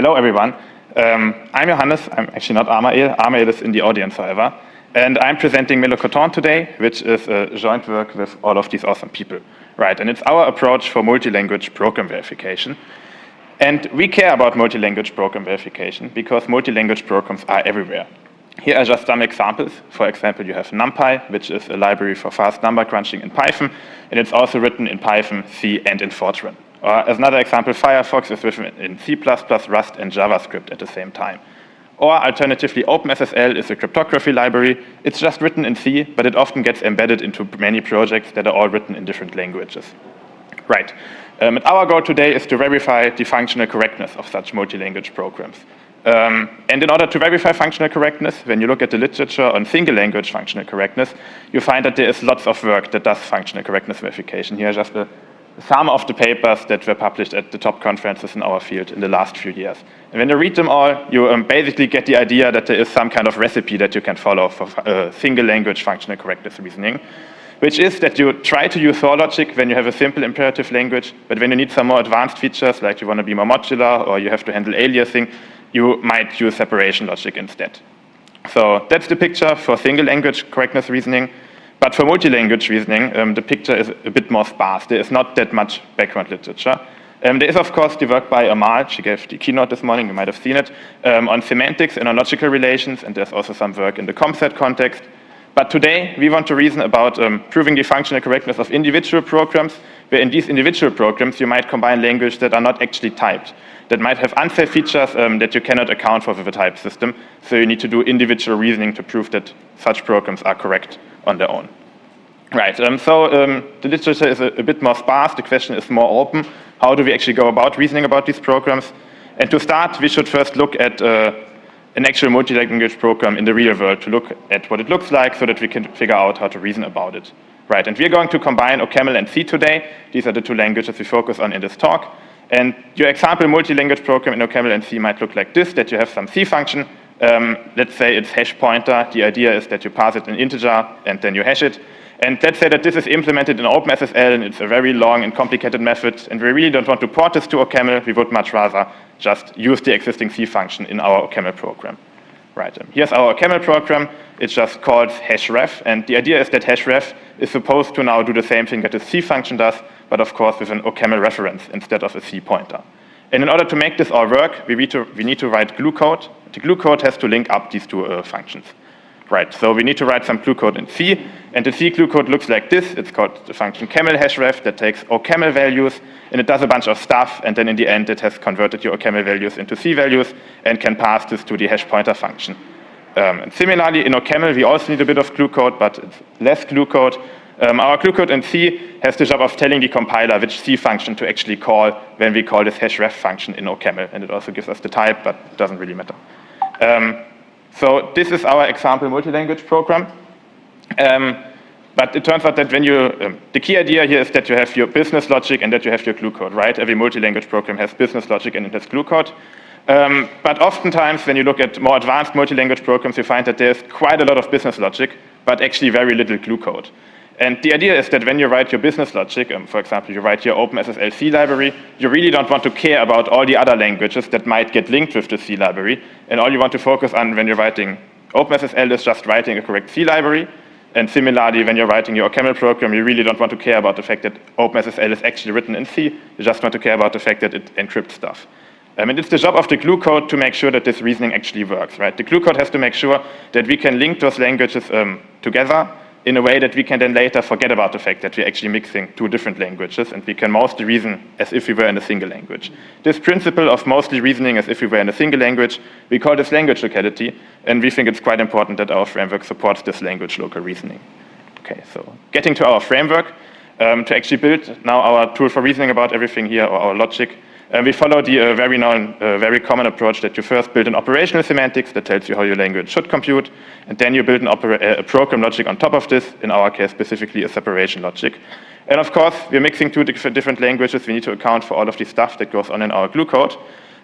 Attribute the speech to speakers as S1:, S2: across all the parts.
S1: Hello, everyone. I'm Johannes. I'm actually not Armaël. Armaël is in the audience, however. And I'm presenting Melocoton today, which is a joint work with all of these awesome people. Right, and it's our approach for multi-language program verification. And we care about multi-language program verification because multi-language programs are everywhere. Here are just some examples. For example, you have NumPy, which is a library for fast number crunching in Python, and it's also written in Python, C, and in Fortran. Or as another example, Firefox is written in C++, Rust, and JavaScript at the same time. Or alternatively, OpenSSL is a cryptography library. It's just written in C, but it often gets embedded into many projects that are all written in different languages. Right. And our goal today is to verify the functional correctness of such multi-language programs. And in order to verify functional correctness, when you look at the literature on single language functional correctness, you find that there is lots of work that does functional correctness verification. Here are just some of the papers that were published at the top conferences in our field in the last few years. And when you read them all, you basically get the idea that there is some kind of recipe that you can follow for single language functional correctness reasoning, which is that you try to use for logic when you have a simple imperative language, but when you need some more advanced features, like you want to be more modular or you have to handle aliasing, you might use separation logic instead. So that's the picture for single language correctness reasoning. But for multi-language reasoning, the picture is a bit more sparse. There is not that much background literature. There is, of course, the work by Armaël. She gave the keynote this morning, you might have seen it, on semantics and on logical relations, and there's also some work in the COMSET context. But today, we want to reason about proving the functional correctness of individual programs, where in these individual programs, you might combine language that are not actually typed, that might have unsafe features that you cannot account for with a type system. So you need to do individual reasoning to prove that such programs are correct on their own. Right, so the literature is a bit more sparse, the question is more open. How do we actually go about reasoning about these programs? And to start, we should first look at an actual multi-language program in the real world to look at what it looks like so that we can figure out how to reason about it. Right, and we're going to combine OCaml and C today. These are the two languages we focus on in this talk. And your example multi-language program in OCaml and C might look like this, that you have some C function. Let's say it's hash pointer. The idea is that you pass it an integer and then you hash it. And let's say that this is implemented in OpenSSL and it's a very long and complicated method, and we really don't want to port this to OCaml. We would much rather just use the existing C function in our OCaml program. Right, here's our OCaml program. It's just called hashref, and the idea is that hashref is supposed to now do the same thing that the C function does, but of course with an OCaml reference instead of a C pointer. And in order to make this all work, we need to write glue code. The glue code has to link up these two functions. Right, so we need to write some glue code in C, and the C glue code looks like this. It's called the function caml hashref that takes OCaml values, and it does a bunch of stuff, and then in the end it has converted your OCaml values into C values and can pass this to the hash pointer function. And similarly, in OCaml, we also need a bit of glue code, but it's less glue code. Our glue code in C has the job of telling the compiler which C function to actually call when we call this hashref function in OCaml, and it also gives us the type, but it doesn't really matter. So this is our example multi-language program. But it turns out that when you, the key idea here is that you have your business logic and that you have your glue code, right? Every multi-language program has business logic and it has glue code. But oftentimes when you look at more advanced multi-language programs, you find that there's quite a lot of business logic, but actually very little glue code. And the idea is that when you write your business logic, for example, you write your OpenSSL C library, you really don't want to care about all the other languages that might get linked with the C library. And all you want to focus on when you're writing OpenSSL is just writing a correct C library. And similarly, when you're writing your OCaml program, you really don't want to care about the fact that OpenSSL is actually written in C. You just want to care about the fact that it encrypts stuff. And it's the job of the glue code to make sure that this reasoning actually works, right? The glue code has to make sure that we can link those languages together in a way that we can then later forget about the fact that we're actually mixing two different languages, and we can mostly reason as if we were in a single language. This principle of mostly reasoning as if we were in a single language, we call this language locality, and we think it's quite important that our framework supports this language local reasoning. Okay, so getting to our framework, to actually build now our tool for reasoning about everything here, or our logic, we follow the very common approach that you first build an operational semantics that tells you how your language should compute, and then you build a program logic on top of this, in our case specifically a separation logic. And of course, we're mixing two different languages. We need to account for all of the stuff that goes on in our glue code.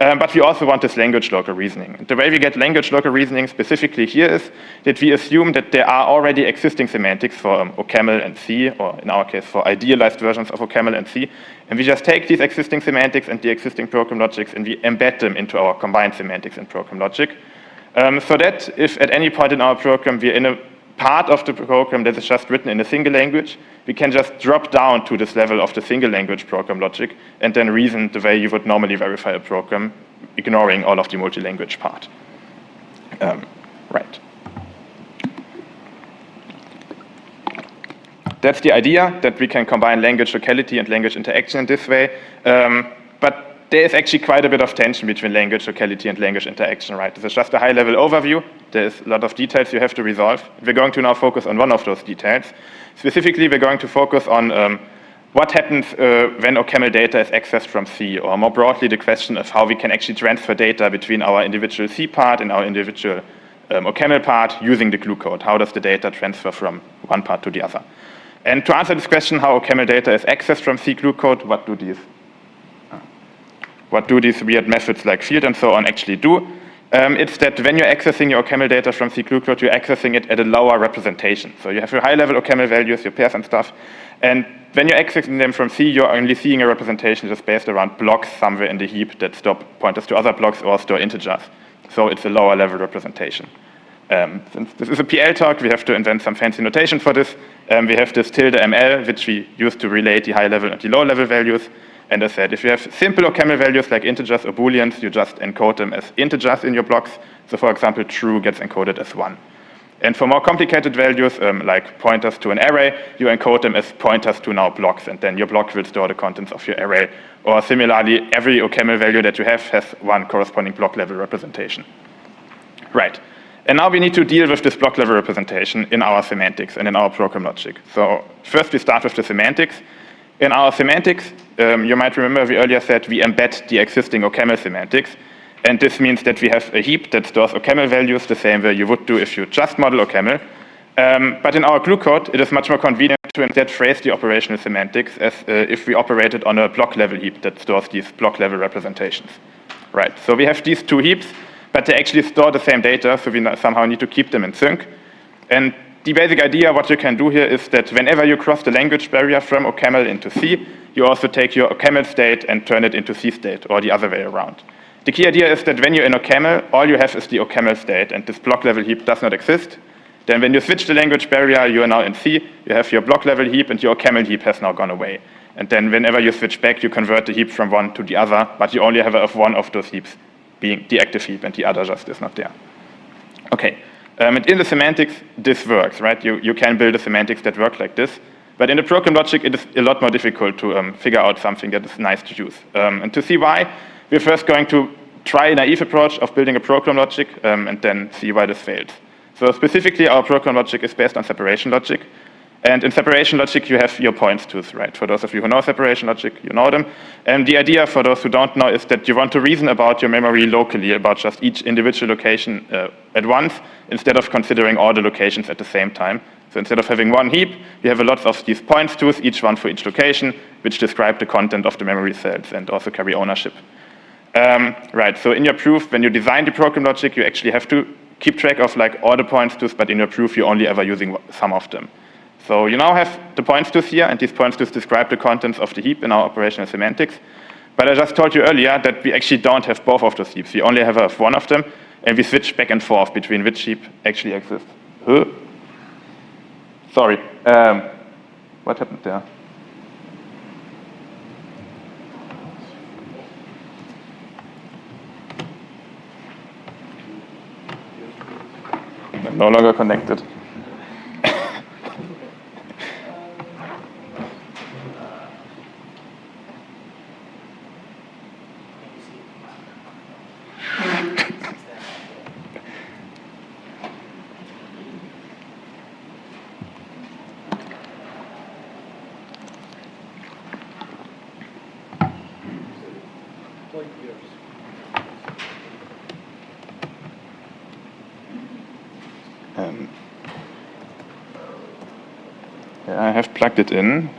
S1: but we also want this language local reasoning. And the way we get language local reasoning specifically here is that we assume that there are already existing semantics for OCaml and C, or in our case for idealized versions of OCaml and C, and we just take these existing semantics and the existing program logics and we embed them into our combined semantics and program logic, so that if at any point in our program we're in a part of the program that is just written in a single language, we can just drop down to this level of the single language program logic and then reason the way you would normally verify a program, ignoring all of the multi-language part. Right. That's the idea, that we can combine language locality and language interaction in this way. But there is actually quite a bit of tension between language locality and language interaction, right? This is just a high-level overview. There's a lot of details you have to resolve. We're going to now focus on one of those details. Specifically, we're going to focus on what happens when OCaml data is accessed from C, or more broadly, the question of how we can actually transfer data between our individual C part and our individual OCaml part using the glue code. How does the data transfer from one part to the other? And to answer this question, how OCaml data is accessed from C glue code, what do these weird methods like field and so on actually do? It's that when you're accessing your OCaml data from C glue code, you're accessing it at a lower representation. So you have your high-level OCaml values, your pairs and stuff, and when you're accessing them from C, you're only seeing a representation just based around blocks somewhere in the heap that store pointers to other blocks or store integers. So it's a lower-level representation. Since this is a PL talk, we have to invent some fancy notation for this. We have this tilde-ML, which we use to relate the high-level and the low-level values. And as I said, if you have simple OCaml values like integers or booleans, you just encode them as integers in your blocks. So for example, true gets encoded as 1. And for more complicated values, like pointers to an array, you encode them as pointers to now blocks, and then your block will store the contents of your array. Or similarly, every OCaml value that you have has one corresponding block level representation. Right. And now we need to deal with this block level representation in our semantics and in our program logic. So first we start with the semantics. In our semantics, you might remember we earlier said we embed the existing OCaml semantics. And this means that we have a heap that stores OCaml values the same way you would do if you just model OCaml. But in our glue code, it is much more convenient to instead phrase the operational semantics as if we operated on a block level heap that stores these block level representations. Right, so we have these two heaps, but they actually store the same data, so we somehow need to keep them in sync. And the basic idea, what you can do here is that whenever you cross the language barrier from OCaml into C, you also take your OCaml state and turn it into C state, or the other way around. The key idea is that when you're in OCaml, all you have is the OCaml state, and this block level heap does not exist. Then when you switch the language barrier, you are now in C, you have your block level heap, and your OCaml heap has now gone away. And then whenever you switch back, you convert the heap from one to the other, but you only have one of those heaps being the active heap, and the other just is not there. Okay. And in the semantics, this works, right? You can build a semantics that work like this. But in the program logic, it is a lot more difficult to figure out something that is nice to use. And to see why, we're first going to try a naive approach of building a program logic and then see why this fails. So specifically, our program logic is based on separation logic. And in separation logic, you have your points tools, right? For those of you who know separation logic, you know them. And the idea for those who don't know is that you want to reason about your memory locally, about just each individual location at once, instead of considering all the locations at the same time. So instead of having one heap, you have a lot of these points tools, each one for each location, which describe the content of the memory cells and also carry ownership. Right, so in your proof, when you design the program logic, you actually have to keep track of like all the points tools, but in your proof, you're only ever using some of them. So you now have the points tools here, and these points tools describe the contents of the heap in our operational semantics. But I just told you earlier that we actually don't have both of those heaps. We only have one of them, and we switch back and forth between which heap actually exists. Huh? Sorry, what happened there? I'm no longer connected. Yeah, I have plugged it in.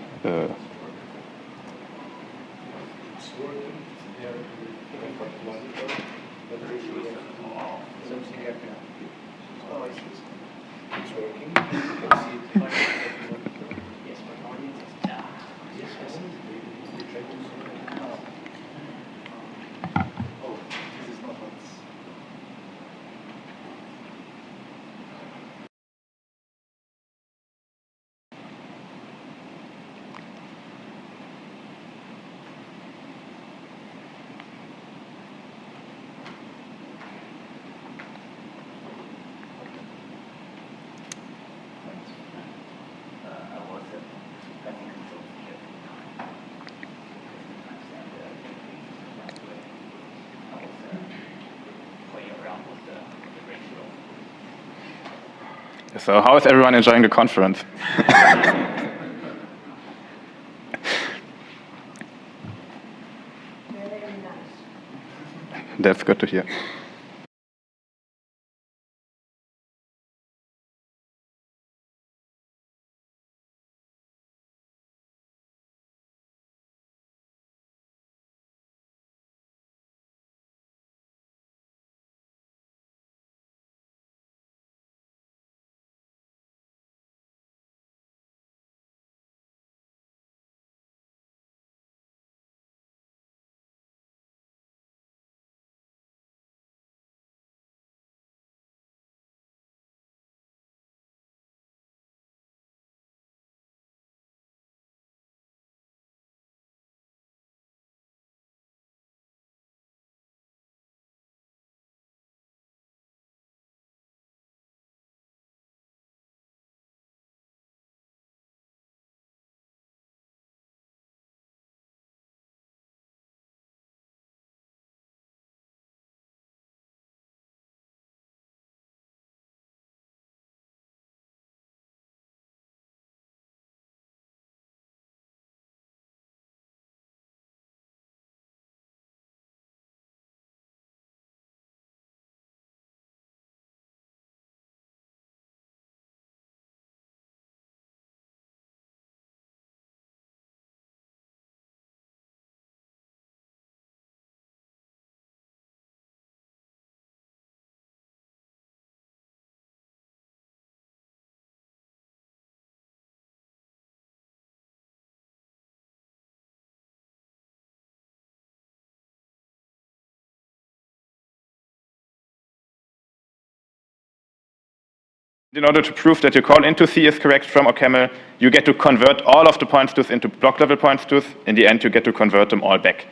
S1: So how is everyone enjoying the conference?
S2: Very nice.
S1: That's good to hear. In order to prove that your call into C is correct from OCaml, you get to convert all of the points tooth into block level points tooth. In the end, you get to convert them all back.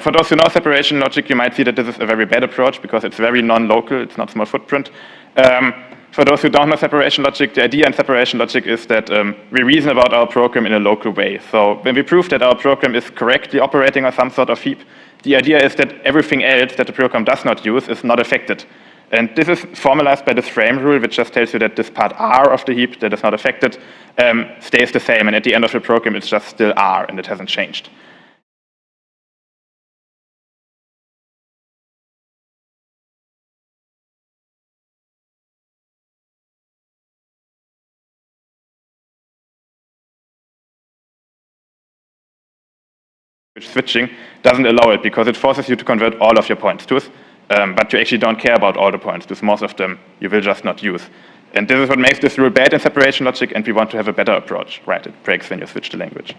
S1: For those who know separation logic, you might see that this is a very bad approach because it's very non-local, it's not small footprint. For those who don't know separation logic, the idea in separation logic is that we reason about our program in a local way. So when we prove that our program is correctly operating on some sort of heap, the idea is that everything else that the program does not use is not affected. And this is formalized by this frame rule, which just tells you that this part R of the heap that is not affected stays the same. And at the end of the program, it's just still R, and it hasn't changed. Which switching doesn't allow it because it forces you to convert all of your points tooth. But you actually don't care about all the points tooth. Most of them you will just not use. And this is what makes this rule bad in separation logic, and we want to have a better approach. Right, it breaks when you switch the language.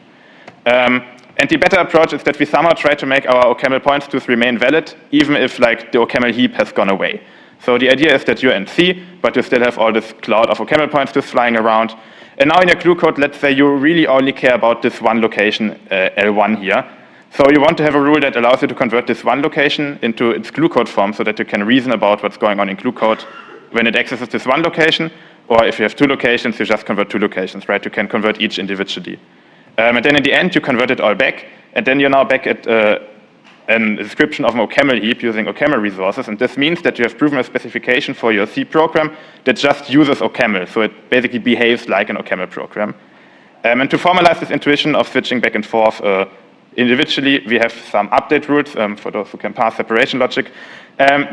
S1: And the better approach is that we somehow try to make our OCaml points tooth remain valid, even if like the OCaml heap has gone away. So the idea is that you're in C, but you still have all this cloud of OCaml points tooth flying around. And now in your glue code, let's say you really only care about this one location, L1 here. So you want to have a rule that allows you to convert this one location into its glue code form so that you can reason about what's going on in glue code when it accesses this one location, or if you have two locations, you just convert two locations, right? You can convert each individually. And then in the end, you convert it all back, and then you're now back at a description of an OCaml heap using OCaml resources, and this means that you have proven a specification for your C program that just uses OCaml, so it basically behaves like an OCaml program. And to formalize this intuition of switching back and forth individually, we have some update rules for those who can pass separation logic.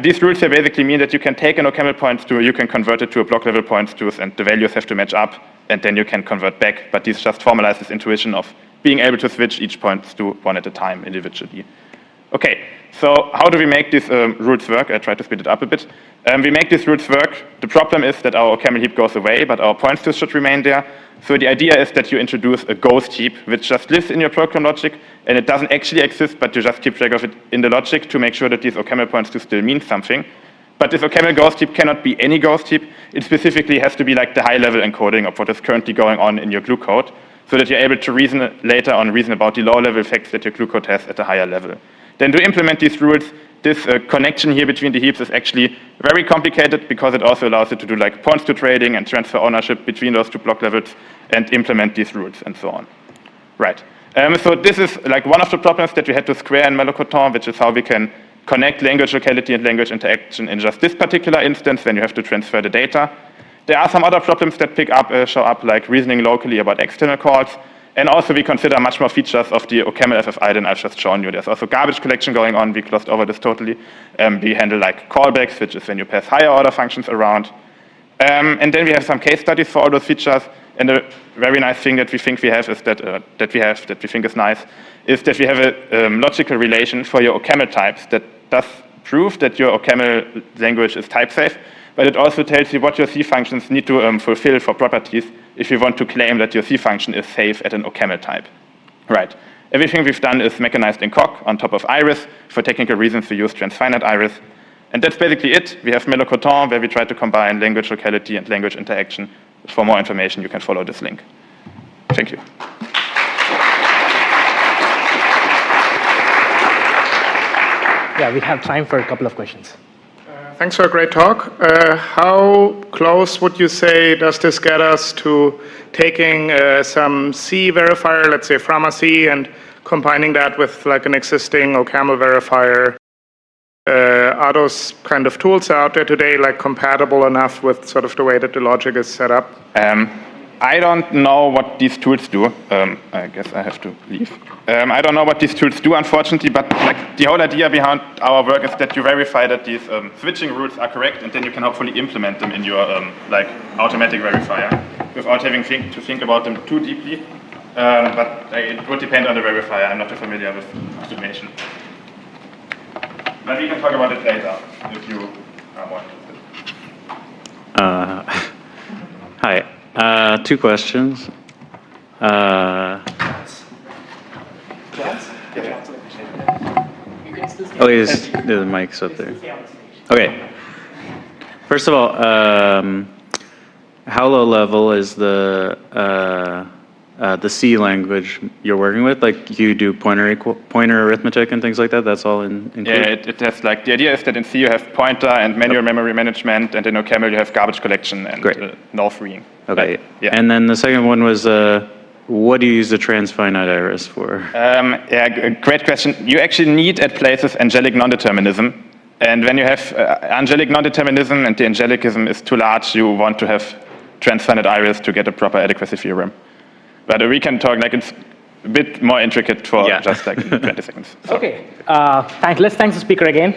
S1: These rules here basically mean that you can take an OCaml points tooth, you can convert it to a block level points tooth, and the values have to match up, and then you can convert back. But these just formalize this intuition of being able to switch each points to one at a time individually. Okay, so how do we make these rules work? I try to speed it up a bit. We make these rules work. The problem is that our OCaml heap goes away, but our points tooth should remain there. So the idea is that you introduce a ghost heap, which just lives in your program logic, and it doesn't actually exist, but you just keep track of it in the logic to make sure that these OCaml points tooth still mean something. But this OCaml ghost heap cannot be any ghost heap. It specifically has to be like the high-level encoding of what is currently going on in your glue code, so that you're able to reason about the low-level effects that your glue code has at a higher level. Then to implement these rules, this connection here between the heaps is actually very complicated because it also allows you to do like points to trading and transfer ownership between those two block levels and implement these rules and so on. Right. So this is like one of the problems that we had to square in Melocoton, which is how we can connect language locality and language interaction in just this particular instance when you have to transfer the data. There are some other problems that show up, like reasoning locally about external calls. And also we consider much more features of the OCaml FFI than I've just shown you. There's also garbage collection going on. We glossed over this totally. We handle like callbacks, which is when you pass higher order functions around. And then we have some case studies for all those features. And a very nice thing that we think we have is that we think is nice, is that we have a logical relation for your OCaml types that does prove that your OCaml language is type safe, but it also tells you what your C functions need to fulfill for properties if you want to claim that your C function is safe at an OCaml type. Right. Everything we've done is mechanized in Coq on top of Iris. For technical reasons, we use transfinite Iris. And that's basically it. We have Melocoton, where we try to combine language locality and language interaction. For more information, you can follow this link. Thank you.
S3: Yeah, we have time for a couple of questions.
S4: Thanks for a great talk. How close would you say does this get us to taking some C verifier, let's say from a C, and combining that with like an existing OCaml verifier? Are those kind of tools out there today like compatible enough with sort of the way that the logic is set up?
S1: I don't know what these tools do. I guess I have to leave. I don't know what these tools do, unfortunately, but like the whole idea behind our work is that you verify that these switching rules are correct, and then you can hopefully implement them in your like automatic verifier without having to think about them too deeply. But it would depend on the verifier. I'm not too familiar with automation. But we can talk about it later if you are more interested.
S5: Hi. Two questions. Oh, there's the mic's up there. Okay. First of all, how low level is the C language you're working with? Like you do pointer arithmetic and things like that? That's all in
S1: Yeah, it has like, the idea is that in C you have pointer and manual memory management, and in OCaml you have garbage collection and null freeing.
S5: Okay.
S1: Like, yeah.
S5: And then the second one was, what do you use the transfinite iris for?
S1: Yeah, great question. You actually need at places angelic non-determinism. And when you have angelic non-determinism and the angelicism is too large, you want to have transfinite iris to get a proper adequacy theorem. But we can talk, like it's a bit more intricate for just like 20 seconds. So.
S3: Okay, let's thank the speaker again.